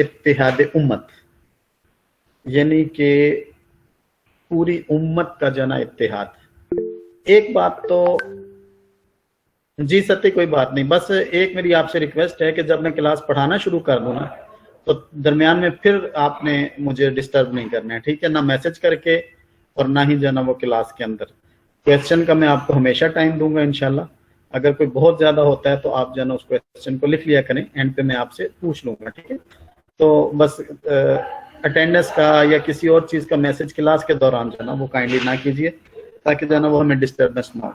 اتحاد امت، یعنی کہ پوری امت کا جو ہے نا اتحاد. ایک بات تو جی ستی کوئی بات نہیں، بس ایک میری آپ سے ریکویسٹ ہے کہ جب میں کلاس پڑھانا شروع کر دوں نا تو درمیان میں پھر آپ نے مجھے ڈسٹرب نہیں کرنا ہے، ٹھیک ہے؟ نہ میسج کر کے اور نہ ہی جو ہے نا وہ کلاس کے اندر. کویسچن کا میں آپ کو ہمیشہ ٹائم دوں گا انشاءاللہ. اگر کوئی بہت زیادہ ہوتا ہے تو آپ جو ہے نا اس کویسچن کو لکھ لیا کریں، اینڈ پہ میں آپ سے پوچھ لوں گا، ٹھیک ہے؟ تو بس اٹینڈنس کا یا کسی اور چیز کا میسج کلاس کے دوران جو ہے نا وہ کائنڈلی نہ کیجیے، تاکہ جو ہے نا وہ ہمیں ڈسٹربنس نہ ہو.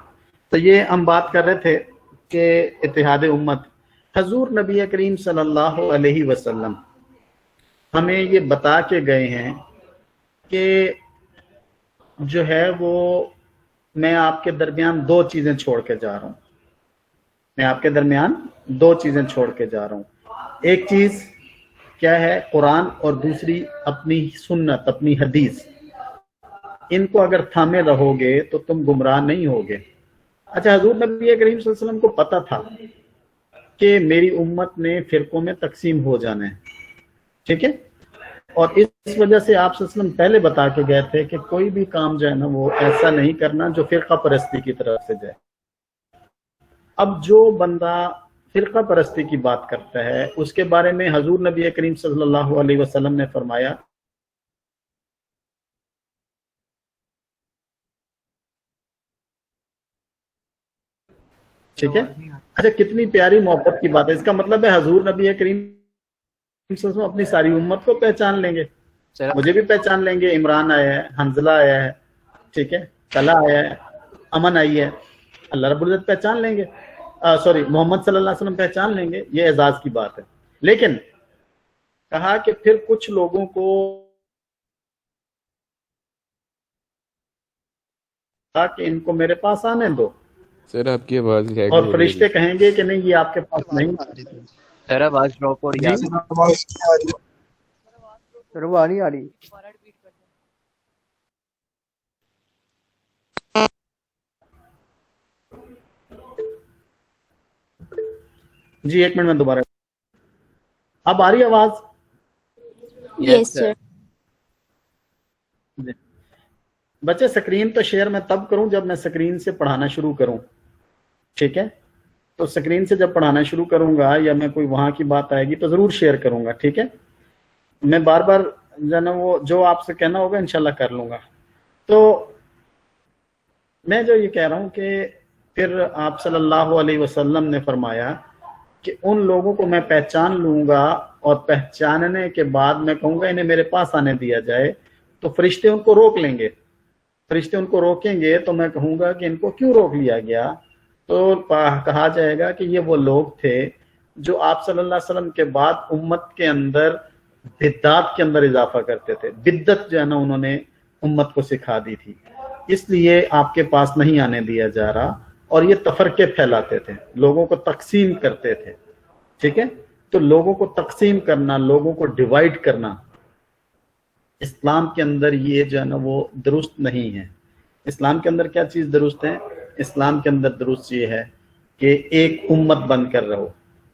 تو یہ ہم بات کر رہے تھے کہ اتحاد امت. حضور نبی کریم صلی اللہ علیہ وسلم ہمیں یہ بتا کے گئے ہیں کہ جو ہے وہ میں آپ کے درمیان دو چیزیں چھوڑ کے جا رہا ہوں. میں آپ کے درمیان دو چیزیں چھوڑ کے جا رہا ہوں. ایک چیز کیا ہے؟ قرآن، اور دوسری اپنی سنت، اپنی حدیث. ان کو اگر تھامے رہو گے تو تم گمراہ نہیں ہوگے. اچھا، حضور نبی کریم صلی اللہ علیہ وسلم کو پتا تھا کہ میری امت نے فرقوں میں تقسیم ہو جانا ہے، ٹھیک ہے؟ اور اس وجہ سے آپ صلی اللہ علیہ وسلم پہلے بتا کے گئے تھے کہ کوئی بھی کام جو ہے نا وہ ایسا نہیں کرنا جو فرقہ پرستی کی طرف سے جائے. اب جو بندہ فرقہ پرستی کی بات کرتا ہے اس کے بارے میں حضور نبی کریم صلی اللہ علیہ وسلم نے فرمایا ٹھیک ہے؟ اچھا، کتنی پیاری محبت کی بات ہے. اس کا مطلب ہے حضور نبی کریم صلی اللہ علیہ وسلم اپنی ساری امت کو پہچان لیں گے، مجھے بھی پہچان لیں گے. عمران آیا ہے، حنزلہ آیا ہے، ٹھیک ہے، طلحہ آیا ہے، امن آئی ہے، اللہ رب العزت پہچان لیں گے. سوری، محمد صلی اللہ علیہ وسلم پہچان لیں گے. یہ اعزاز کی بات ہے. لیکن کہا کہ پھر کچھ لوگوں کو کہ ان کو میرے پاس آنے دو. سر آپ کی آواز اور فرشتے کہیں گے کہ نہیں، یہ آپ کے پاس نہیں. سر آواز ڈراپ ہو رہی ہے. سر وہ نہیں آ رہی. جی ایک منٹ میں دوبارہ. اب آ رہی آواز؟ یس سر. بچے سکرین تو شیئر میں تب کروں جب میں سکرین سے پڑھانا شروع کروں، ٹھیک ہے؟ تو سکرین سے جب پڑھانا شروع کروں گا یا میں کوئی وہاں کی بات آئے گی تو ضرور شیئر کروں گا، ٹھیک ہے؟ میں بار بار جو ہے نا وہ جو آپ سے کہنا ہوگا انشاءاللہ کر لوں گا. تو میں جو یہ کہہ رہا ہوں کہ پھر آپ صلی اللہ علیہ وسلم نے فرمایا کہ ان لوگوں کو میں پہچان لوں گا، اور پہچاننے کے بعد میں کہوں گا انہیں میرے پاس آنے دیا جائے. تو فرشتے ان کو روک لیں گے. فرشتے ان کو روکیں گے تو میں کہوں گا کہ ان کو کیوں روک لیا گیا؟ تو کہا جائے گا کہ یہ وہ لوگ تھے جو آپ صلی اللہ علیہ وسلم کے بعد امت کے اندر بدعات کے اندر اضافہ کرتے تھے. بدعت جو ہے نا انہوں نے امت کو سکھا دی تھی، اس لیے آپ کے پاس نہیں آنے دیا جا رہا. اور یہ تفرقے پھیلاتے تھے، لوگوں کو تقسیم کرتے تھے، ٹھیک ہے؟ تو لوگوں کو تقسیم کرنا، لوگوں کو ڈیوائیڈ کرنا اسلام کے اندر یہ جو ہے نا وہ درست نہیں ہے. اسلام کے اندر کیا چیز درست ہے؟ اسلام کے اندر درست یہ ہے کہ ایک امت بن کر رہو،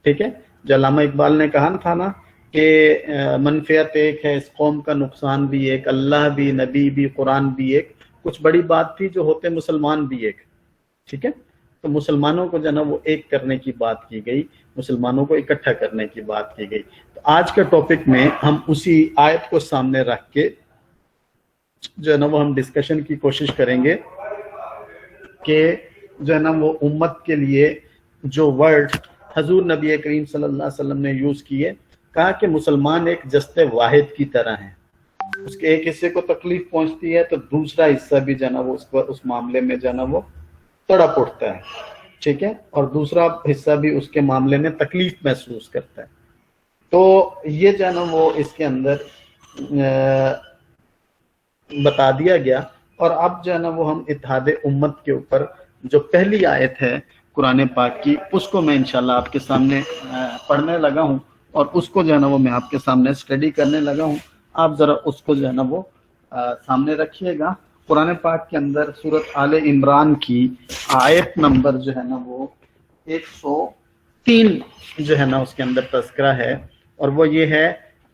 ٹھیک ہے؟ جو علامہ اقبال نے کہا تھا نا کہ منفعت ایک ہے اس قوم کا، نقصان بھی ایک، اللہ بھی، نبی بھی، قرآن بھی ایک، کچھ بڑی بات تھی جو ہوتے مسلمان بھی ایک، ٹھیک ہے؟ تو مسلمانوں کو جو ہے نا وہ ایک کرنے کی بات کی گئی، مسلمانوں کو اکٹھا کرنے کی بات کی گئی. تو آج کے ٹاپک میں ہم اسی آیت کو سامنے رکھ کے جو ہے نا وہ ہم ڈسکشن کی کوشش کریں گے کہ جو ہے نا وہ امت کے لیے جو ورڈ حضور نبی کریم صلی اللہ علیہ وسلم نے یوز کیے، کہا کہ مسلمان ایک جست واحد کی طرح ہیں. اس کے ایک حصے کو تکلیف پہنچتی ہے تو دوسرا حصہ بھی جو ہے نا وہ اس معاملے میں جو ہے نا وہ تڑپ اٹھتا ہے، ٹھیک ہے؟ اور دوسرا حصہ بھی اس کے معاملے میں تکلیف محسوس کرتا ہے. تو یہ جو ہے نا وہ اس کے اندر بتا دیا گیا. اور اب جو ہے نا وہ ہم اتحاد امت کے اوپر جو پہلی آیت ہے قرآن پاک کی، اس کو میں انشاءاللہ آپ کے سامنے پڑھنے لگا ہوں، اور اس کو جو ہے نا وہ میں آپ کے سامنے اسٹڈی کرنے لگا ہوں. آپ ذرا اس کو جو ہے نا وہ سامنے رکھیے گا. قرآن پاک کے اندر سورۃ آل عمران کی آیت نمبر جو ہے نا وہ 103 جو ہے نا اس کے اندر تذکرہ ہے، اور وہ یہ ہے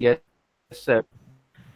Yes, sir.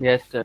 Yes, sir.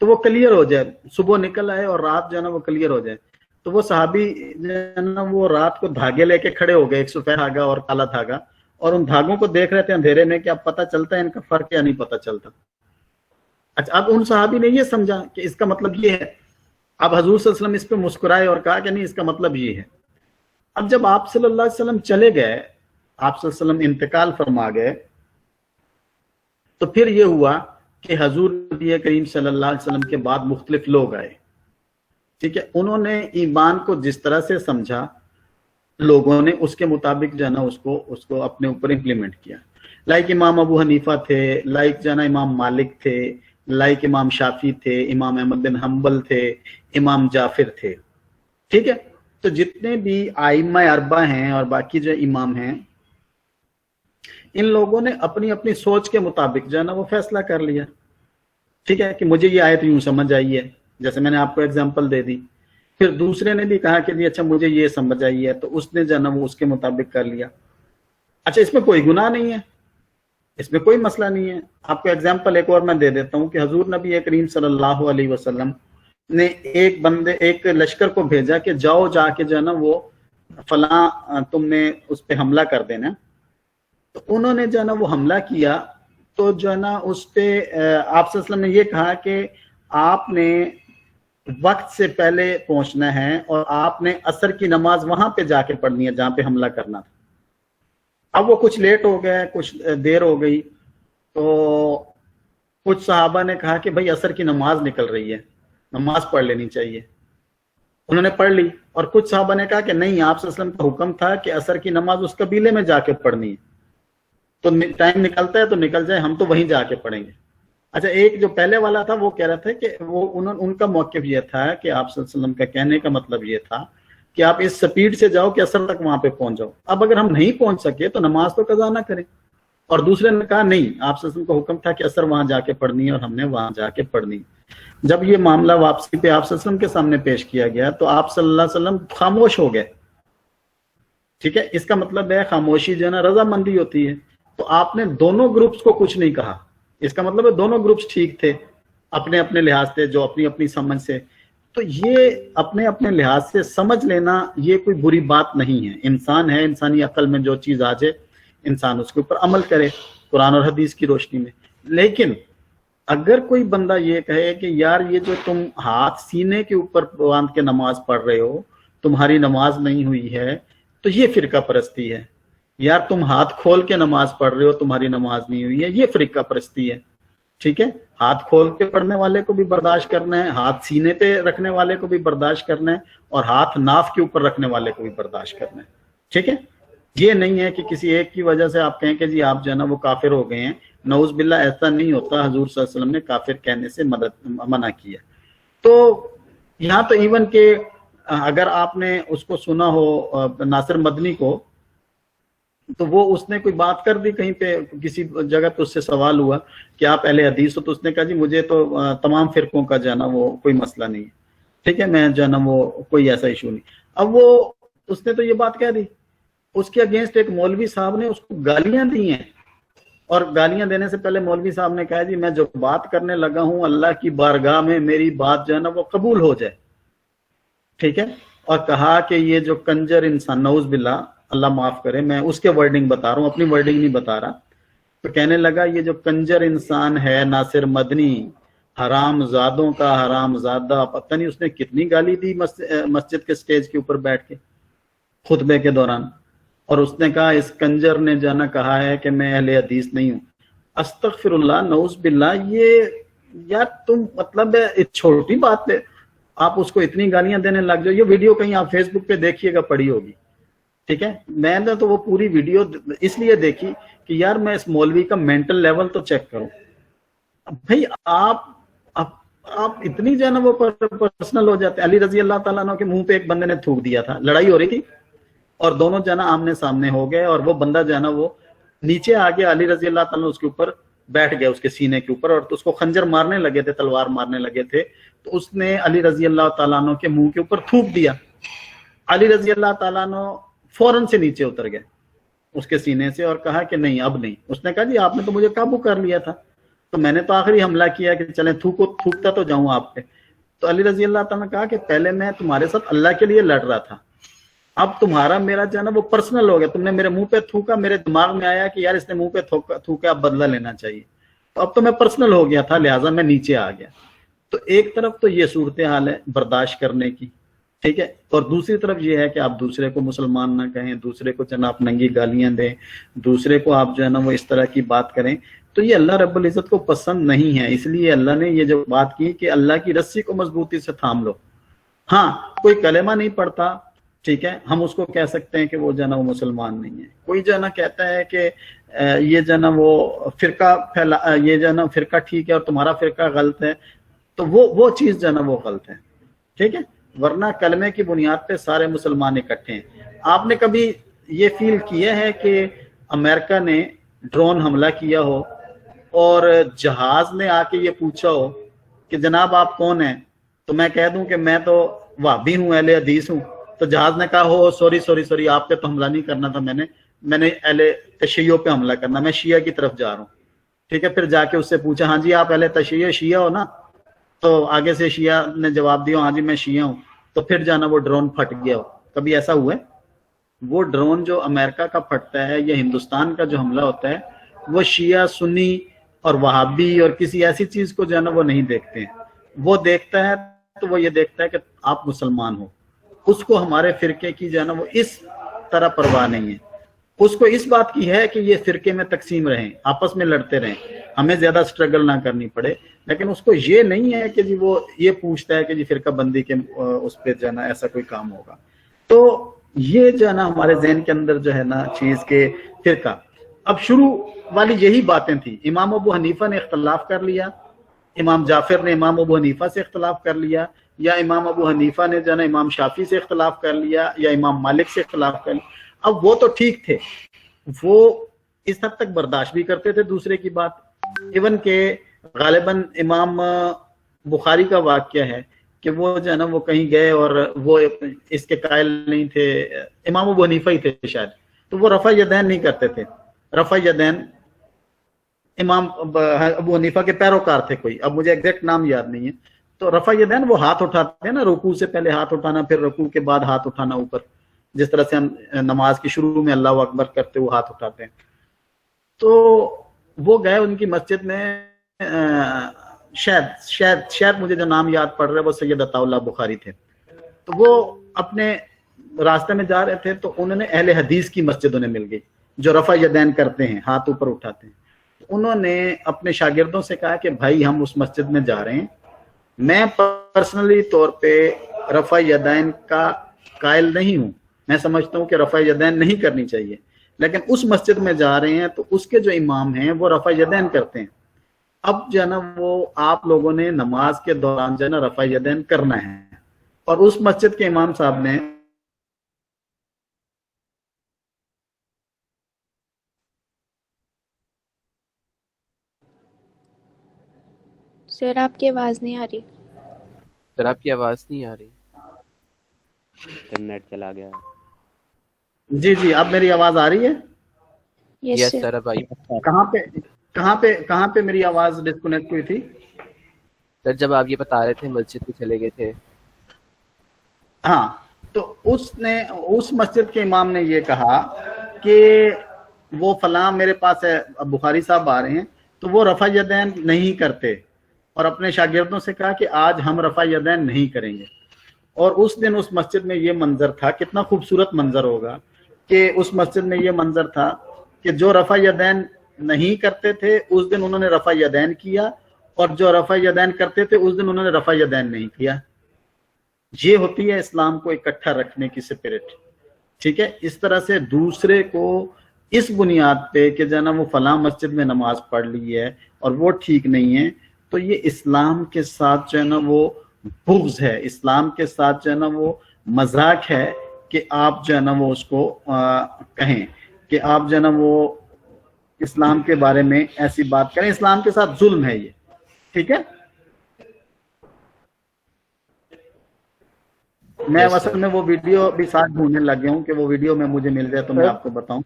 تو وہ کلیئر ہو جائے، صبح نکل آئے اور رات جو ہے نا وہ کلیئر ہو جائے. تو وہ صحابی جو ہے نا وہ رات کو دھاگے لے کے کھڑے ہو گئے، ایک سفید دھاگا اور کالا دھاگا، اور ان دھاگوں کو دیکھ رہے تھے اندھیرے میں کہ اب پتہ چلتا ہے ان کا فرق یا نہیں پتہ چلتا. اچھا، اب ان صحابی نے یہ سمجھا کہ اس کا مطلب یہ ہے. اب حضور صلی اللہ علیہ وسلم اس پہ مسکرائے اور کہا کہ نہیں، اس کا مطلب یہ ہے. اب جب آپ صلی اللہ علیہ وسلم چلے گئے، آپ صلی اللہ علیہ وسلم انتقال فرما گئے، تو پھر یہ ہوا کہ حضور نبی کریم صلی اللہ علیہ وسلم کے بعد مختلف لوگ آئے. ٹھیک ہے، انہوں نے ایمان کو جس طرح سے سمجھا، لوگوں نے اس کے مطابق جو ہے نا اس کو اپنے اوپر امپلیمنٹ کیا. لائک امام ابو حنیفہ تھے، لائک جو ہے نا امام مالک تھے، لائک امام شافعی تھے، امام احمد بن حنبل تھے، امام جعفر تھے. ٹھیک ہے، تو جتنے بھی ائمہ اربعہ ہیں اور باقی جو امام ہیں، ان لوگوں نے اپنی اپنی سوچ کے مطابق جو ہے نا وہ فیصلہ کر لیا. ٹھیک ہے، کہ مجھے یہ آیت یوں سمجھ آئی ہے، جیسے میں نے آپ کو اگزامپل دے دی. پھر دوسرے نے بھی کہا کہ جی اچھا مجھے یہ سمجھ آئی ہے، تو اس نے جو ہے نا وہ اس کے مطابق کر لیا. اچھا، اس میں کوئی گناہ نہیں ہے، اس میں کوئی مسئلہ نہیں ہے. آپ کو اگزامپل ایک اور میں دے دیتا ہوں کہ حضور نبی کریم صلی اللہ علیہ وسلم نے ایک لشکر کو بھیجا کہ جاؤ، جا کے جو ہے نا وہ فلاں تم نے اس پہ حملہ کر دینا. تو انہوں نے جو ہے نا وہ حملہ کیا، تو جو ہے نا اس پہ آپ صلی اللہ علیہ وسلم نے یہ کہا کہ آپ نے وقت سے پہلے پہنچنا ہے اور آپ نے عصر کی نماز وہاں پہ جا کے پڑھنی ہے جہاں پہ حملہ کرنا تھا. اب وہ کچھ لیٹ ہو گئے، کچھ دیر ہو گئی، تو کچھ صحابہ نے کہا کہ بھائی عصر کی نماز نکل رہی ہے، نماز پڑھ لینی چاہیے. انہوں نے پڑھ لی. اور کچھ صحابہ نے کہا کہ نہیں، آپ صلی اللہ علیہ وسلم کا حکم تھا کہ عصر کی نماز اس قبیلے میں جا کے پڑھنی ہے، تو ٹائم نکلتا ہے تو نکل جائے، ہم تو وہیں جا کے پڑھیں گے. اچھا، ایک جو پہلے والا تھا وہ کہہ رہا تھا کہ ان کا موقف یہ تھا کہ آپ صلی اللہ علیہ وسلم کا کہنے کا مطلب یہ تھا کہ آپ اس سپیڈ سے جاؤ کہ عصر تک وہاں پہ پہنچ جاؤ. اب اگر ہم نہیں پہنچ سکے تو نماز تو قضا نہ کریں. اور دوسرے نے کہا نہیں، آپ صلی اللہ علیہ وسلم کا حکم تھا کہ عصر وہاں جا کے پڑھنی ہے اور ہم نے وہاں جا کے پڑھنی. جب یہ معاملہ واپسی پہ آپ صلی اللہ علیہ وسلم کے سامنے پیش کیا گیا تو آپ صلی اللہ علیہ وسلم خاموش ہو گئے. ٹھیک ہے، اس کا مطلب ہے خاموشی جو ہے نا رضامندی ہوتی ہے. تو آپ نے دونوں گروپس کو کچھ نہیں کہا، اس کا مطلب ہے دونوں گروپس ٹھیک تھے اپنے اپنے لحاظ سے، جو اپنی اپنی سمجھ سے. تو یہ اپنے اپنے لحاظ سے سمجھ لینا یہ کوئی بری بات نہیں ہے. انسان ہے، انسانی عقل میں جو چیز آ جائے انسان اس کے اوپر عمل کرے قرآن اور حدیث کی روشنی میں. لیکن اگر کوئی بندہ یہ کہے کہ یار یہ جو تم ہاتھ سینے کے اوپر باندھ کے نماز پڑھ رہے ہو تمہاری نماز نہیں ہوئی ہے، تو یہ فرقہ پرستی ہے. یار تم ہاتھ کھول کے نماز پڑھ رہے ہو تمہاری نماز نہیں ہوئی ہے، یہ فرقہ پرستی ہے. ٹھیک ہے، ہاتھ کھول کے پڑھنے والے کو بھی برداشت کرنا ہے، ہاتھ سینے پہ رکھنے والے کو بھی برداشت کرنا ہے، اور ہاتھ ناف کے اوپر رکھنے والے کو بھی برداشت کرنا ہے. ٹھیک ہے، یہ نہیں ہے کہ کسی ایک کی وجہ سے آپ کہیں کہ جی آپ جو ہے نا وہ کافر ہو گئے ہیں. نعوذ باللہ، ایسا نہیں ہوتا. حضور صلی اللہ علیہ وسلم نے کافر کہنے سے منع کیا. تو یہاں تو ایون کہ اگر آپ نے اس کو سنا ہو ناصر مدنی کو، تو وہ اس نے کوئی بات کر دی کہیں پہ کسی جگہ پہ، اس سے سوال ہوا کہ آپ اہل حدیث ہو، تو اس نے کہا جی مجھے تو تمام فرقوں کا جو ہے نا وہ کوئی مسئلہ نہیں ہے. ٹھیک ہے، میں جو ہے نا وہ کوئی ایسا ایشو نہیں. اب وہ اس نے تو یہ بات کہہ دی. اس کے اگینسٹ ایک مولوی صاحب نے اس کو گالیاں دی ہیں، اور گالیاں دینے سے پہلے مولوی صاحب نے کہا جی میں جو بات کرنے لگا ہوں اللہ کی بارگاہ میں میری بات جو ہے نا وہ قبول ہو جائے. ٹھیک ہے، اور کہا کہ یہ جو کنجر انسان، نعوذ باللہ، اللہ معاف کرے، میں اس کے ورڈنگ بتا رہا ہوں، اپنی ورڈنگ نہیں بتا رہا. تو کہنے لگا یہ جو کنجر انسان ہے ناصر مدنی، حرام زادوں کا حرام زادہ، پتہ نہیں اس نے کتنی گالی دی مسجد کے سٹیج کے اوپر بیٹھ کے خطبے کے دوران. اور اس نے کہا اس کنجر نے جانا کہا ہے کہ میں اہل حدیث نہیں ہوں. استغفر اللہ، نعوذ باللہ. یہ یار تم مطلب چھوٹی بات ہے آپ اس کو اتنی گالیاں دینے لگ جاؤ. یہ ویڈیو کہیں آپ فیس بک پہ دیکھیے گا، پڑی ہوگی. ٹھیک ہے، میں نے تو وہ پوری ویڈیو اس لیے دیکھی کہ یار میں اس مولوی کا مینٹل لیول تو چیک کروں. بھائی آپ اتنی جو ہے نا وہ پرسنل ہو جاتے ہیں. علی رضی اللہ تعالیٰ عنہ کے منہ پہ ایک بندے نے تھوک دیا تھا، لڑائی ہو رہی تھی اور دونوں جو ہے نا آمنے سامنے ہو گئے، اور وہ بندہ جو ہے نا وہ نیچے آ گیا، علی رضی اللہ تعالیٰ اس کے اوپر بیٹھ گیا، اس کے سینے کے اوپر، اور اس کو خنجر مارنے لگے تھے، تلوار مارنے لگے تھے. تو اس نے علی رضی اللہ تعالیٰ عنہ کے منہ کے اوپر تھوک دیا. علی رضی اللہ تعالیٰ عنہ فوراً سے نیچے اتر گئے اس کے سینے سے اور کہا کہ نہیں اب نہیں. اس نے کہا جی آپ نے تو مجھے قابو کر لیا تھا. تو میں نے تو آخری حملہ کیا کہ چلیں تھوکتا تو جاؤں آپ پہ. تو علی رضی اللہ تعالیٰ نے کہا کہ پہلے میں تمہارے ساتھ اللہ کے لیے لڑ رہا تھا, اب تمہارا میرا جو ہے نا وہ پرسنل ہو گیا, تم نے میرے منہ پہ تھوکا, میرے دماغ میں آیا کہ یار اس نے منہ پہ تھوکا, اب بدلہ لینا چاہیے, تو اب تو میں پرسنل ہو گیا تھا, لہٰذا میں نیچے آ گیا. تو ایک طرف تو یہ صورتحال ہے برداشت کرنے کی, ٹھیک ہے, اور دوسری طرف یہ ہے کہ آپ دوسرے کو مسلمان نہ کہیں, دوسرے کو جناب ننگی گالیاں دیں, دوسرے کو آپ جو ہے نا وہ اس طرح کی بات کریں, تو یہ اللہ رب العزت کو پسند نہیں ہے. اس لیے اللہ نے یہ جو بات کی کہ اللہ کی رسی کو مضبوطی سے تھام لو. ہاں کوئی کلمہ نہیں پڑھتا, ٹھیک ہے, ہم اس کو کہہ سکتے ہیں کہ وہ جو ہے نا وہ مسلمان نہیں ہے. کوئی جو ہے نا کہتا ہے کہ یہ جو ہے نا وہ فرقہ یہ جو ہے نا فرقہ ٹھیک ہے اور تمہارا فرقہ غلط ہے, تو وہ چیز جو ہے نا وہ غلط ہے, ٹھیک ہے, ورنہ کلمے کی بنیاد پہ سارے مسلمان اکٹھے ہیں. آپ نے کبھی یہ فیل کیا ہے کہ امریکہ نے ڈرون حملہ کیا ہو اور جہاز نے آ کے یہ پوچھا ہو کہ جناب آپ کون ہیں, تو میں کہہ دوں کہ میں تو وہابی ہوں, اہل حدیث ہوں, تو جہاز نے کہا ہو سوری آپ پہ تو حملہ نہیں کرنا تھا, میں نے اہل تشیع پہ حملہ کرنا, میں شیعہ کی طرف جا رہا ہوں, ٹھیک ہے. پھر جا کے اس سے پوچھا ہاں جی آپ اہل تشیع شیعہ ہو نا, تو آگے سے شیعہ نے جواب دیا ہاں جی میں شیعہ ہوں, تو پھر جانا وہ ڈرون پھٹ گیا ہو. کبھی ایسا ہوا ہے؟ وہ ڈرون جو امریکہ کا پھٹتا ہے یا ہندوستان کا جو حملہ ہوتا ہے وہ شیعہ سنی اور وہابی اور کسی ایسی چیز کو جو ہے نا وہ نہیں دیکھتے ہیں. وہ دیکھتا ہے تو وہ یہ دیکھتا ہے کہ آپ مسلمان ہو, اس کو ہمارے فرقے کی جو ہے نا وہ اس طرح پرواہ نہیں ہے. اس کو اس بات کی ہے کہ یہ فرقے میں تقسیم رہیں, آپس میں لڑتے رہیں, ہمیں زیادہ سٹرگل نہ کرنی پڑے, لیکن اس کو یہ نہیں ہے کہ جی وہ یہ پوچھتا ہے کہ جی فرقہ بندی کے اس پہ جو ہے نا ایسا کوئی کام ہوگا. تو یہ جو ہے نا ہمارے ذہن کے اندر جو ہے نا چیز کے فرقہ, اب شروع والی یہی باتیں تھیں. امام ابو حنیفہ نے اختلاف کر لیا, امام جعفر نے امام ابو حنیفہ سے اختلاف کر لیا, یا امام ابو حنیفہ نے جو ہے نا امام شافعی سے اختلاف کر لیا, یا امام مالک سے اختلاف کر لیا. اب وہ تو ٹھیک تھے, وہ اس حد تک برداشت بھی کرتے تھے دوسرے کی بات, ایون کہ غالباً امام بخاری کا واقعہ ہے کہ وہ جو ہے نا وہ کہیں گئے اور وہ اس کے قائل نہیں تھے, امام ابو حنیفہ ہی تھے شاید, تو وہ رفع یدین نہیں کرتے تھے. رفع یدین امام ابو حنیفہ کے پیروکار تھے کوئی, اب مجھے ایگزیکٹ نام یاد نہیں ہے. تو رفع یدین وہ ہاتھ اٹھاتے ہیں نا, رکوع سے پہلے ہاتھ اٹھانا, پھر رکوع کے بعد ہاتھ اٹھانا اوپر, جس طرح سے ہم نماز کی شروع میں اللہ اکبر کرتے ہوئے ہاتھ اٹھاتے ہیں. تو وہ گئے ان کی مسجد میں, شاید مجھے جو نام یاد پڑ رہا ہے وہ سید عطا اللہ بخاری تھے. تو وہ اپنے راستے میں جا رہے تھے, تو انہوں نے اہل حدیث کی مسجد انہیں مل گئی جو رفع یدین کرتے ہیں, ہاتھ اوپر اٹھاتے ہیں. انہوں نے اپنے شاگردوں سے کہا کہ بھائی ہم اس مسجد میں جا رہے ہیں, میں پرسنلی طور پہ رفع یدین کا قائل نہیں ہوں, میں سمجھتا ہوں کہ رفع یدین نہیں کرنی چاہیے, لیکن اس مسجد میں جا رہے ہیں تو اس کے جو امام ہیں وہ رفع یدین کرتے ہیں. اب جو ہے نا وہ آپ لوگوں نے نماز کے دوران جو ہے نا رفع یدین کرنا ہے, اور اس مسجد کے امام صاحب نے سر آپ کی آواز نہیں آ رہی. سر آپ کی آواز نہیں آ رہی. انٹرنیٹ چلا گیا. جی اب میری آواز آ رہی ہے؟ یس سر اب آئی. کہاں پہ میری آواز ڈسکنیکٹ ہوئی تھی؟ سر جب آپ یہ بتا رہے تھے مسجد میں چلے گئے تھے. ہاں, تو اس مسجد کے امام نے یہ کہا کہ وہ فلاں میرے پاس ہے, بخاری صاحب آ رہے ہیں, تو وہ رفع یدین نہیں کرتے, اور اپنے شاگردوں سے کہا کہ آج ہم رفع یدین نہیں کریں گے. اور اس دن اس مسجد میں یہ منظر تھا, کتنا خوبصورت منظر ہوگا کہ اس مسجد میں یہ منظر تھا کہ جو رفع یدین نہیں کرتے تھے اس دن انہوں نے رفع یدین کیا, اور جو رفع یدین کرتے تھے اس دن انہوں نے رفع یدین نہیں کیا. یہ ہوتی ہے اسلام کو اکٹھا رکھنے کی سپرٹ, ٹھیک ہے. اس طرح سے دوسرے کو اس بنیاد پہ کہ جو نا وہ فلاں مسجد میں نماز پڑھ لی ہے اور وہ ٹھیک نہیں ہے, تو یہ اسلام کے ساتھ جو ہے نا وہ بغض ہے, اسلام کے ساتھ جو ہے نا وہ مذاق ہے کہ آپ جو ہے نا وہ اس کو کہیں کہ آپ جو ہے نا وہ اسلام کے بارے میں ایسی بات کریں. اسلام کے ساتھ ظلم ہے یہ, ٹھیک ہے. میں اصل میں وہ ویڈیو بھی ساتھ ڈھونڈنے لگ گیا ہوں کہ وہ ویڈیو میں مجھے مل جائے تو میں آپ کو بتاؤں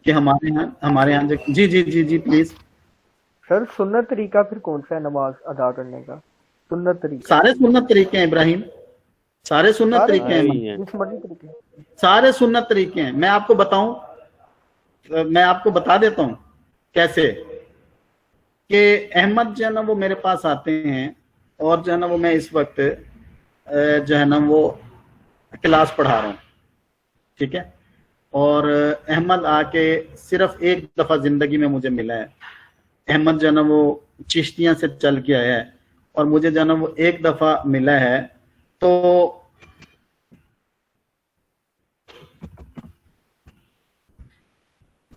کہ ہمارے یہاں جی پلیز. سر سنت طریقہ پھر کون سا ہے نماز ادا کرنے کا؟ سنت طریقہ سارے سنت طریقے ہیں ابراہیم، سارے سنت طریقے ہیں، جس مرضی طریقے. سارے سنت طریقے ہیں. میں آپ کو بتاؤں، میں آپ کو بتا دیتا ہوں کیسے. کہ احمد جو ہے نا وہ میرے پاس آتے ہیں اور جو ہے نا وہ میں اس وقت جو ہے نا وہ کلاس پڑھا رہا ہوں، ٹھیک ہے. اور احمد آ کے صرف ایک دفعہ زندگی میں مجھے ملا ہے. احمد جو ہے نا وہ چشتیاں سے چل کے آیا ہے اور مجھے جو ہے نا وہ ایک دفعہ ملا ہے. تو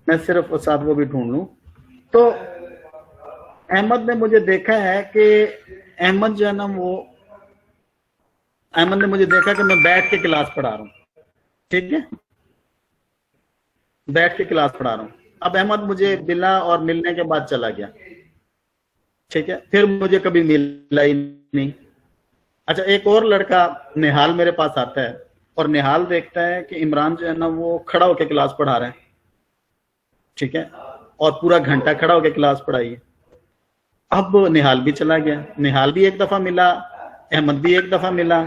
میں صرف وہ ساتھ وہ بھی ڈھونڈ لوں. تو احمد نے مجھے دیکھا ہے کہ احمد جو ہے نا وہ احمد نے مجھے دیکھا کہ میں بیٹھ کے کلاس پڑھا رہا ہوں، ٹھیک ہے، بیٹھ کے کلاس پڑھا رہا ہوں. اب احمد مجھے ملا اور ملنے کے بعد چلا گیا، ٹھیک ہے، پھر مجھے کبھی ملا ہی نہیں. اچھا، ایک اور لڑکا نہال میرے پاس آتا ہے اور نہال دیکھتا ہے کہ عمران جو ہے نا وہ کھڑا ہو کے کلاس پڑھا رہے ہیں، ٹھیک ہے، اور پورا گھنٹہ کھڑا ہو کے کلاس پڑھائی ہے. اب نہال بھی چلا گیا، نہال بھی ایک دفعہ ملا، احمد بھی ایک دفعہ ملا،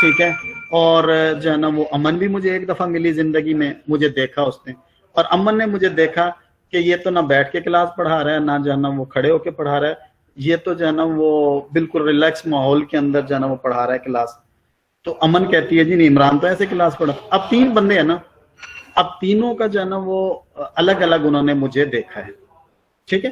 ٹھیک ہے، اور جو ہے نا وہ امن بھی مجھے ایک دفعہ ملی زندگی میں. مجھے دیکھا اس نے، اور امن نے مجھے دیکھا کہ یہ تو نہ بیٹھ کے کلاس پڑھا رہا ہے نہ جو ہے نا وہ کھڑے ہو کے پڑھا رہا ہے، یہ تو جو ہے نا وہ بالکل ریلیکس ماحول کے اندر جو ہے نا وہ پڑھا رہا ہے کلاس. تو امن کہتی ہے جی نہیں، عمران تو ایسے کلاس پڑھا. اب 3 بندے ہیں نا، اب تینوں کا جو ہے نا وہ الگ الگ انہوں نے مجھے دیکھا ہے، ٹھیک ہے.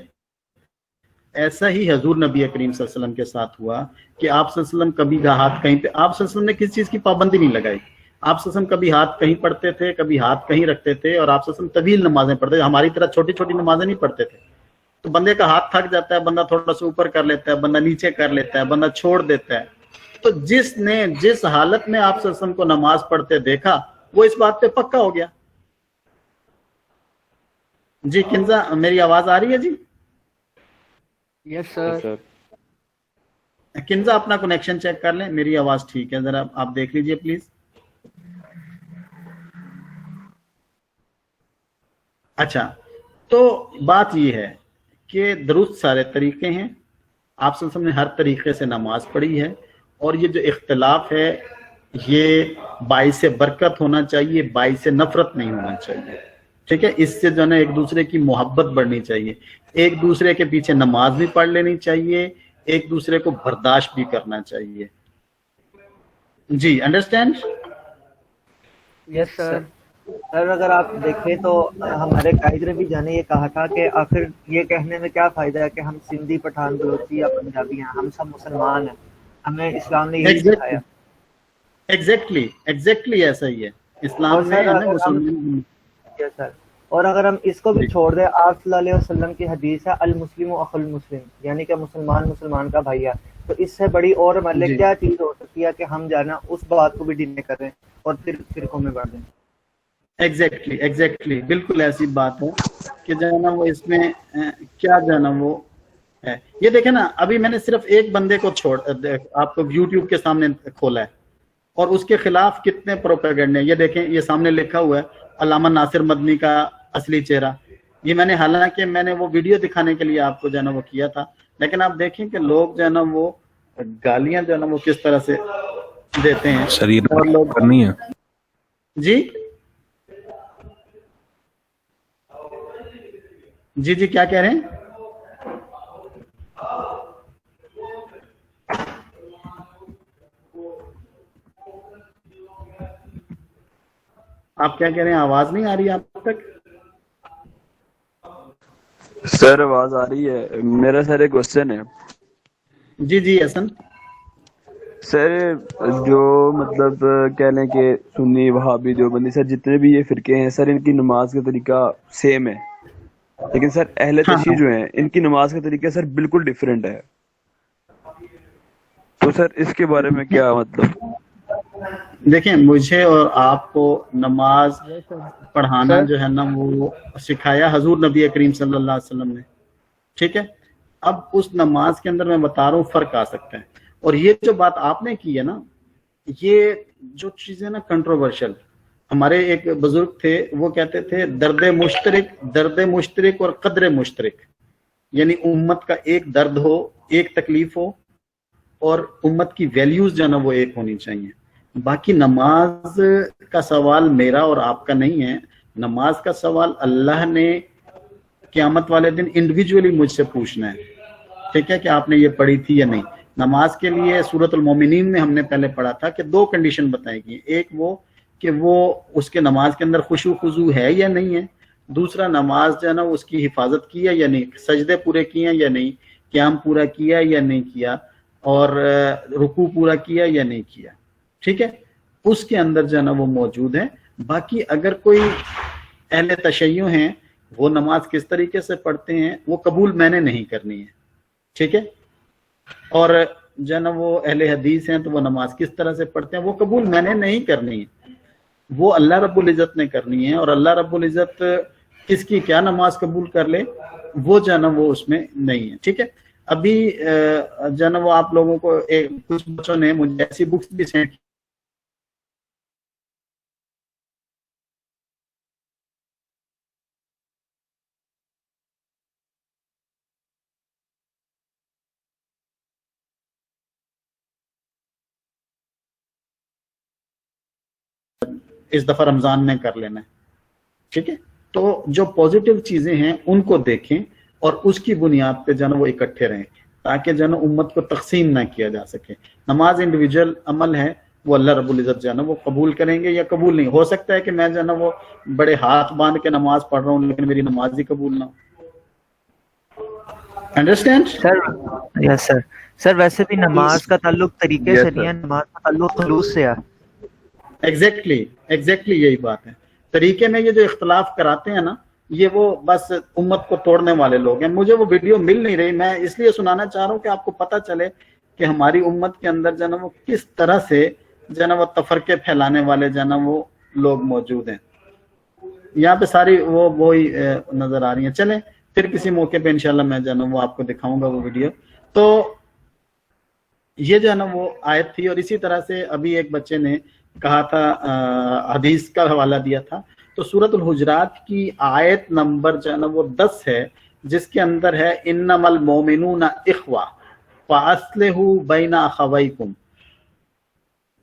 ایسا ہی حضور نبی کریم صلی اللہ علیہ وسلم کے ساتھ ہوا کہ آپ صلی اللہ علیہ وسلم کبھی ہاتھ کہیں پہ، آپ صلی اللہ علیہ وسلم نے کسی چیز کی پابندی نہیں لگائی. آپ صلی اللہ علیہ وسلم کبھی ہاتھ کہیں پڑھتے تھے، کبھی ہاتھ کہیں رکھتے تھے، اور آپ صلی اللہ علیہ وسلم طویل نمازیں پڑھتے تھے، ہماری طرح چھوٹی چھوٹی نمازیں نہیں پڑھتے تھے. تو بندے کا ہاتھ تھک جاتا ہے، بندہ تھوڑا سا اوپر کر لیتا ہے، بندہ نیچے کر لیتا ہے، بندہ چھوڑ دیتا ہے. تو جس نے جس حالت میں آپ صلی اللہ علیہ وسلم کو نماز پڑھتے دیکھا وہ اس بات پہ پکا ہو گیا. جی کنزا، میری آواز آ رہی ہے؟ جی یس سر. کنزا اپنا کنیکشن چیک کر لیں، میری آواز ٹھیک ہے، ذرا آپ دیکھ لیجئے پلیز. اچھا، تو بات یہ ہے کہ درست سارے طریقے ہیں، آپ صلی اللہ علیہ وسلم نے ہر طریقے سے نماز پڑھی ہے، اور یہ جو اختلاف ہے یہ باعث برکت ہونا چاہیے، باعث نفرت نہیں ہونا چاہیے، ٹھیک ہے. اس سے جو ہے نا ایک دوسرے کی محبت بڑھنی چاہیے، ایک دوسرے کے پیچھے نماز بھی پڑھ لینی چاہیے، ایک دوسرے کو برداشت بھی کرنا چاہیے. جی انڈرسٹینڈ؟ یس سر. سر اگر آپ دیکھیں تو ہمارے قائد نے بھی جانے یہ کہا تھا کہ آخر یہ کہنے میں کیا فائدہ ہے کہ ہم سندھی، پٹھان، بلوچی یا پنجابی ہیں، ہم سب مسلمان ہیں. ہمیں اسلام نے یہی سکھایا. ایگزیکٹلی ایسا ہی ہے اسلام میں ہے نا مسلمان. یس سر. اور اگر ہم اس کو بھی چھوڑ دیں، آپ صلی اللہ علیہ وسلم کی حدیث ہے المسلم اخو المسلم، یعنی کہ مسلمان مسلمان کا بھائی ہے. تو اس سے بڑی اور ہمارے لیے کیا چیز ہو سکتی ہے کہ ہم جانا اس بات کو بھی ڈینی کریں اور پھر فرقوں میں بڑھ دیں. ایگزیکٹلی بالکل ایسی بات ہے کہ جو ہے نا وہ اس میں کیا جو ہے نا وہ ہے. یہ دیکھیں نا، ابھی میں نے صرف ایک بندے کو آپ کو یوٹیوب کے سامنے کھولا ہے اور اس کے خلاف کتنے پروپیگنڈے. یہ دیکھیں، یہ سامنے لکھا ہوا ہے علامہ ناصر مدنی کا اصلی چہرہ. یہ میں نے، حالانکہ میں نے وہ ویڈیو دکھانے کے لیے آپ کو جو ہے نا وہ کیا تھا، لیکن آپ دیکھیں کہ لوگ جو ہے نا وہ گالیاں جو ہے نا وہ کس طرح سے دیتے ہیں. اور لوگ کرنی ہے. جی جی جی کیا کہہ رہے ہیں؟ آپ کیا کہہ رہے ہیں؟ آواز نہیں آ رہی آپ تک؟ سر آواز آ رہی ہے. میرا سر ایک کوشچن ہے. جی جی حسن. سر جو مطلب کہہ لیں کہ سنی، وہابی، دیوبندی، سر جتنے بھی یہ فرقے ہیں سر، ان کی نماز کا طریقہ سیم ہے، لیکن سر اہل تشیع جو ہیں ان کی نماز کا طریقہ سر بالکل ڈیفرنٹ ہے. تو سر اس کے بارے میں کیا مطلب؟ دیکھیں، مجھے اور آپ کو نماز پڑھانا جو ہے نا وہ سکھایا حضور نبی کریم صلی اللہ علیہ وسلم نے، ٹھیک ہے. اب اس نماز کے اندر میں بتا رہا ہوں فرق آ سکتا ہے. اور یہ جو بات آپ نے کی ہے نا، یہ جو چیزیں نا کنٹروورشل، ہمارے ایک بزرگ تھے وہ کہتے تھے درد مشترک اور قدر مشترک. یعنی امت کا ایک درد ہو، ایک تکلیف ہو، اور امت کی ویلیوز جو ہے نا وہ ایک ہونی چاہیے. باقی نماز کا سوال میرا اور آپ کا نہیں ہے. نماز کا سوال اللہ نے قیامت والے دن انڈیویجولی مجھ سے پوچھنا ہے، ٹھیک ہے، کہ آپ نے یہ پڑھی تھی یا نہیں. نماز کے لیے سورۃ المومنین میں ہم نے پہلے پڑھا تھا کہ 2 کنڈیشن بتائی گئی. ایک وہ کہ وہ اس کے نماز کے اندر خشوع خضوع ہے یا نہیں ہے. دوسرا نماز جو ہے نا اس کی حفاظت کی ہے یا نہیں، سجدے پورے کیے ہیں یا نہیں، قیام پورا کیا یا نہیں کیا، اور رکوع پورا کیا یا نہیں کیا. ٹھیک ہے، اس کے اندر جو ہے نا وہ موجود ہے. باقی اگر کوئی اہل تشیع ہیں وہ نماز کس طریقے سے پڑھتے ہیں وہ قبول میں نے نہیں کرنی ہے. ٹھیک ہے، اور جو ہے نا وہ اہل حدیث ہیں تو وہ نماز کس طرح سے پڑھتے ہیں وہ قبول میں نے نہیں کرنی ہے، وہ اللہ رب العزت نے کرنی ہے. اور اللہ رب العزت کس کی کیا نماز قبول کر لے وہ جو ہے نا وہ اس میں نہیں ہے. ٹھیک ہے، ابھی جو ہے نا وہ آپ لوگوں کو کچھ بچوں نے مجھے ایسی بکس بھی سینڈ کی اس دفعہ رمضان میں کر لینا ہے. ٹھیک ہے، تو جو پازیٹیو چیزیں ہیں ان کو دیکھیں اور اس کی بنیاد پہ جو ہے نا وہ اکٹھے رہیں تاکہ جو ہے نا امت کو تقسیم نہ کیا جا سکے. نماز انڈیویجول عمل ہے، وہ اللہ رب العزت جو ہے نا وہ قبول کریں گے یا قبول نہیں. ہو سکتا ہے کہ میں جو ہے نا وہ بڑے ہاتھ باندھ کے نماز پڑھ رہا ہوں لیکن میری نماز ہی قبول نہ ہو. انڈرسٹینڈ سر؟ یس سر. سر ویسے بھی نماز کا تعلق طریقے سے نہیں ہے، نماز کا تعلق خلوص سے ہے. ایگزیکٹلی یہی بات ہے. طریقے میں یہ جو اختلاف کراتے ہیں نا یہ وہ بس امت کو توڑنے والے لوگ ہیں. مجھے وہ ویڈیو مل نہیں رہی، میں اس لیے سنانا چاہ رہا ہوں کہ آپ کو پتہ چلے کہ ہماری امت کے اندر جو ہے نا وہ کس طرح سے جو ہے نا وہ تفرقے پھیلانے والے جو ہے نا وہ لوگ موجود ہیں. یہاں پہ ساری وہی نظر آ رہی ہیں. چلیں پھر کسی موقع پہ انشاءاللہ میں جو ہے نا وہ آپ کو دکھاؤں گا وہ ویڈیو. تو یہ جو ہے نا وہ آیت تھی. اور اسی طرح سے ابھی ایک بچے نے کہا تھا، حدیث کا حوالہ دیا تھا، تو سورۃ الحجرات کی آیت نمبر جو ہے نا وہ 10 ہے جس کے اندر ہے انما المؤمنون اخوہ فاصلحوا بین اخویکم.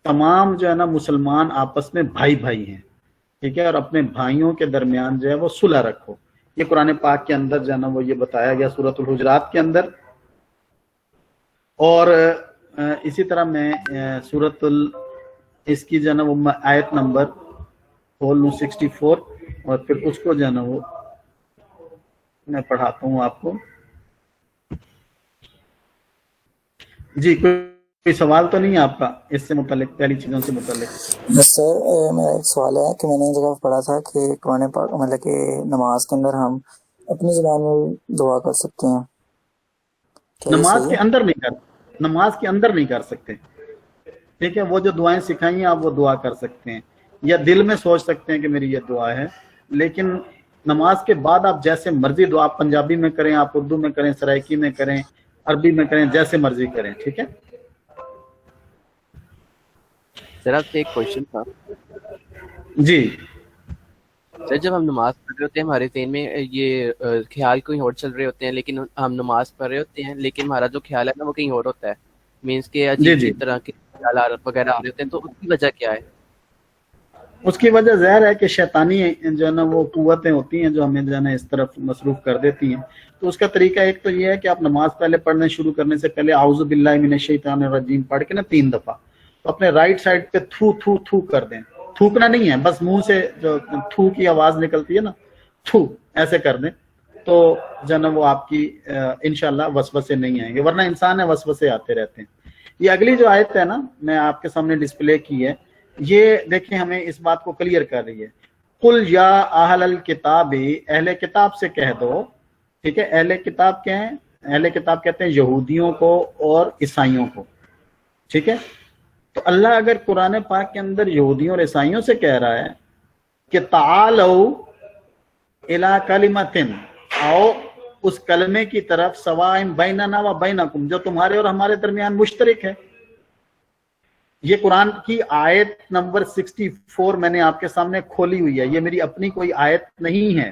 تمام جو ہے نا مسلمان آپس میں بھائی بھائی ہیں، ٹھیک ہے، اور اپنے بھائیوں کے درمیان جو ہے وہ صلح رکھو. یہ قرآن پاک کے اندر جو ہے نا وہ یہ بتایا گیا سورۃ الحجرات کے اندر. اور اسی طرح میں اس کی جو ہے نا وہ آیت نمبر کھول لوں 64 اور پھر اس کو جو ہے نا وہ میں پڑھاتا ہوں آپ کو. جی کوئی سوال تو نہیں ہے آپ کا اس سے متعلق، پہلی چیزوں سے متعلق؟ سر میرا ایک سوال ہے کہ میں نے ایک جگہ پڑھا تھا کہ قرآن پاک مطلب کہ نماز کے اندر ہم اپنی زبان میں دعا کر سکتے ہیں. نماز کے اندر نہیں کر سکتے. ٹھیک ہے، وہ جو دعائیں سکھائی ہیں آپ وہ دعا کر سکتے ہیں یا دل میں سوچ سکتے ہیں کہ میری یہ دعا ہے، لیکن نماز کے بعد آپ جیسے مرضی دعا، آپ پنجابی میں کریں، آپ اردو میں کریں، سرائکی میں کریں، عربی میں کریں، جیسے مرضی کریں. ٹھیک ہے سر آپ سے ایک کوشچن تھا. جی. سر جب ہم نماز پڑھ رہے ہوتے ہیں ہمارے ذہن میں یہ خیال کوئی اور چل رہے ہوتے ہیں، لیکن ہم نماز پڑھ رہے ہوتے ہیں لیکن ہمارا جو خیال ہے نا وہ کہیں اور ہوتا ہے. مینس کہ عجیب طرح کے خیالات وغیرہ آ رہے ہوتے ہیں، تو اس کی وجہ کیا ہے؟ اس کی وجہ ظاہر ہے کہ شیطانی جو ہے نا وہ قوتیں ہوتی ہیں جو ہمیں جو ہے نا اس طرف مصروف کر دیتی ہیں. تو اس کا طریقہ ایک تو یہ ہے کہ آپ نماز پہلے پڑھنے شروع کرنے سے پہلے اعوذ باللہ من الشیطان الرجیم پڑھ کے نا 3 دفعہ تو اپنے رائٹ سائڈ پہ تھو تھو تھو کر دیں. تھوکنا نہیں ہے، بس منہ سے جو تھو کی آواز نکلتی ہے نا، تھو ایسے کر دیں تو جو ہے نا وہ آپ کی انشاءاللہ وسوسے نہیں آئیں گے، ورنہ انسان ہے وسوسے آتے رہتے ہیں. یہ اگلی جو آیت ہے نا میں آپ کے سامنے ڈسپلے کی ہے، یہ دیکھیں ہمیں اس بات کو کلیئر کر رہی ہے. قل یا اہل الکتاب، اہل کتاب سے کہہ دو. ٹھیک ہے، اہل کتاب کیا ہیں؟ اہل کتاب کہتے ہیں یہودیوں کو اور عیسائیوں کو. ٹھیک ہے، تو اللہ اگر قرآن پاک کے اندر یہودیوں اور عیسائیوں سے کہہ رہا ہے کہ تعالوا الی کلمۃ، آؤ اس کلمے کی طرف، سواء بیننا و بینکم، جو تمہارے اور ہمارے درمیان مشترک ہے. یہ قرآن کی آیت نمبر 64 میں نے آپ کے سامنے کھولی ہوئی ہے، یہ میری اپنی کوئی آیت نہیں ہے.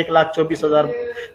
1,24,000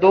2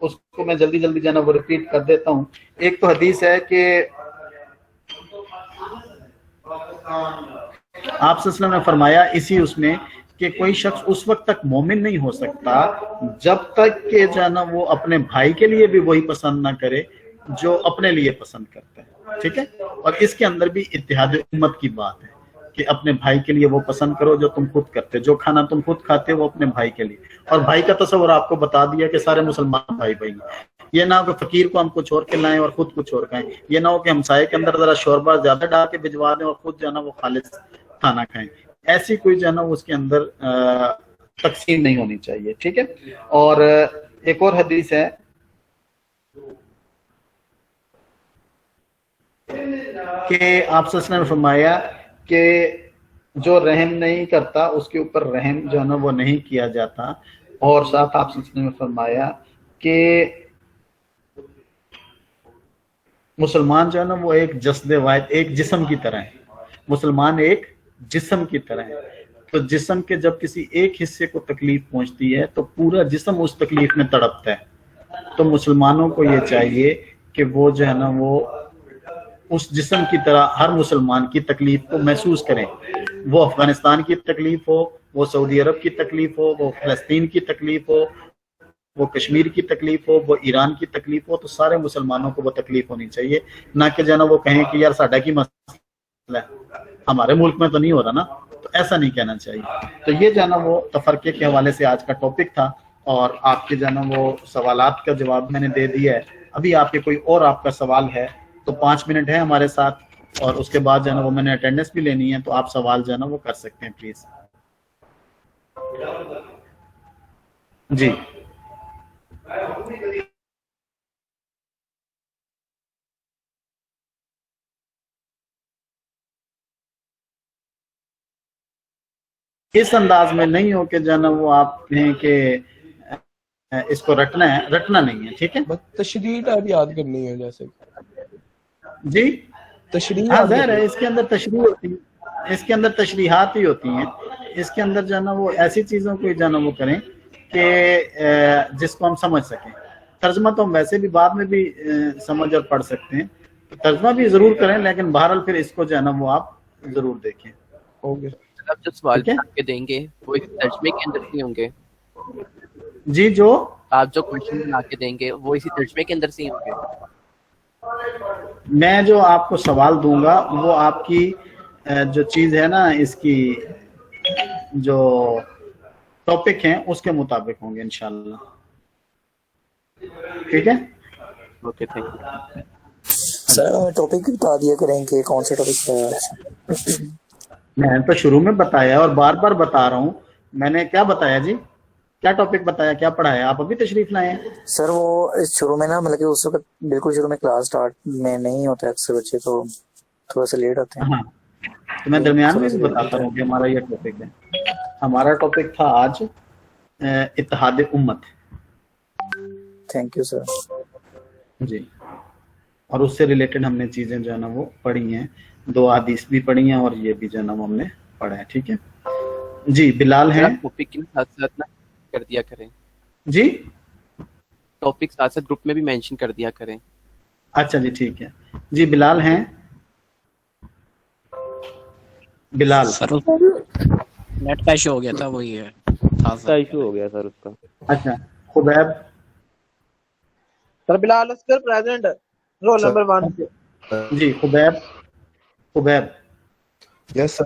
اس کو میں جلدی جلدی جو ہے نا وہ ریپیٹ کر دیتا ہوں. ایک تو حدیث ہے کہ آپ صلی اللہ علیہ وسلم نے فرمایا اسی اس میں کہ کوئی شخص اس وقت تک مومن نہیں ہو سکتا جب تک کہ جو ہے نا وہ اپنے بھائی کے لیے بھی وہی پسند نہ کرے جو اپنے لیے پسند کرتا ہے. ٹھیک ہے, اور اس کے اندر بھی اتحاد امت کی بات ہے کہ اپنے بھائی کے لیے وہ پسند کرو جو تم خود کرتے, جو کھانا تم خود کھاتے وہ اپنے بھائی کے لیے. اور بھائی کا تصور آپ کو بتا دیا کہ سارے مسلمان بھائی بھائی ہیں. یہ نہ ہو کہ فقیر کو ہم کچھ اور کھلائیں اور خود کچھ اور کھائیں, یہ نہ ہو کہ ہمسائے کے اندر ذرا شوربہ زیادہ ڈال کے بھجوا دیں اور خود جو ہے نا وہ خالص کھانا کھائیں. ایسی کوئی جو ہے نا اس کے اندر تقسیم نہیں ہونی چاہیے. ٹھیک ہے, اور ایک اور حدیث ہے کہ آپ صلی اللہ علیہ وسلم نے فرمایا کہ جو رحم نہیں کرتا اس کے اوپر رحم جو ہے نا وہ نہیں کیا جاتا. اور ساتھ آپ صلی اللہ علیہ وسلم نے فرمایا کہ مسلمان جو ہے نا وہ ایک جسد واحد, ایک جسم کی طرح ہے. مسلمان ایک جسم کی طرح ہے. تو جسم کے جب کسی ایک حصے کو تکلیف پہنچتی ہے تو پورا جسم اس تکلیف میں تڑپتا ہے. تو مسلمانوں کو یہ چاہیے کہ وہ جو ہے نا وہ اس جسم کی طرح ہر مسلمان کی تکلیف کو محسوس کریں. وہ افغانستان کی تکلیف ہو, وہ سعودی عرب کی تکلیف ہو, وہ فلسطین کی تکلیف ہو, وہ کشمیر کی تکلیف ہو, وہ ایران کی تکلیف ہو, تو سارے مسلمانوں کو وہ تکلیف ہونی چاہیے. نہ کہ جو ہے نا وہ کہیں کہ یار ساڈا کی مسئلہ ہے, ہمارے ملک میں تو نہیں ہو رہا نا, تو ایسا نہیں کہنا چاہیے. تو یہ جو ہے نا وہ تفرقے کے حوالے سے آج کا ٹاپک تھا, اور آپ کے جو ہے نا وہ سوالات کا جواب میں نے دے دیا ہے. ابھی آپ کے کوئی اور آپ کا سوال ہے تو 5 منٹ ہے ہمارے ساتھ, اور اس کے بعد جو ہے نا وہ میں نے اٹینڈنس بھی لینی ہے, تو آپ سوال جو ہے نا وہ کر سکتے ہیں پلیز. جی اس انداز میں نہیں ہو کہ جو ہے نا وہ آپ کہیں کہ اس کو رٹنا ہے, رٹنا نہیں ہے. ٹھیک ہے, تشریح آپ یاد کرنی ہے جیسے جی تشریح. ہاں ظاہر ہے اس کے اندر تشریح ہوتی ہے, اس کے اندر تشریحات ہی ہوتی ہیں. اس کے اندر جو ہے نا وہ ایسی چیزوں کو جو ہے نا وہ کریں کہ جس کو ہم سمجھ سکیں. ترجمہ تو ہم ویسے بھی بعد میں بھی سمجھ اور پڑھ سکتے ہیں, ترجمہ بھی ضرور کریں, لیکن بہرحال پھر اس کو جو ہے نا وہ آپ ضرور دیکھیں. اوکے, آپ جو سوال کے دیں گے وہ اس ترجمے کے اندر سے ہوں گے. جی, جو آپ جو کوشچن بنا کے دیں گے وہ اسی ترجمے کے اندر سے ہی ہوں گے. میں جو آپ کو سوال دوں گا وہ آپ کی جو چیز ہے نا, اس کی جو ٹاپک ہیں اس کے مطابق ہوں گے انشاءاللہ. ٹھیک ہے, اوکے, تھینک یو سر. ہمیں ٹاپک بتا دیا کریں کہ کون سا ٹاپک ہے. میں تو شروع میں بتایا اور بار بار بتا رہا ہوں. میں نے کیا بتایا جی, کیا ٹاپک بتایا, کیا پڑھایا؟ آپ ابھی تشریف لائے ہیں سر. وہ شروع میں نا مطلب کہ اس وقت بالکل شروع میں کلاس سٹارٹ میں نہیں ہوتا اکثر بچے, تو تھوڑا سا لیٹ آتے ہیں. ہاں, تو میں درمیان میں بھی بتاتا ہوں کہ ہمارا یہ ٹاپک ہے. ہمارا ٹاپک تھا آج اتحاد امت. Thank you sir. جی, اور اس سے ریلیٹڈ ہم نے چیزیں جو ہے نا وہ پڑھی ہیں, 2 حدیث بھی پڑھی ہیں اور یہ بھی جو ہے نا وہ ہم نے پڑھا ہے. ٹھیک ہے جی. بلال ہیں ٹاپک کے ساتھ ساتھ کر دیا کریں. جی, ٹاپک ساتھ ساتھ گروپ میں بھی مینشن کر دیا کریں. اچھا جی, ٹھیک ہے جی. بلال ہیں, بلال. سر نیٹ کا ایشو ہو گیا تھا, وہی ہے ایشو ہو گیا سر اس کا. اچھا, خبیب. سر بلال اسکر پریزنٹ, رول نمبر 1. جی, خبیب. خبیب. یس سر.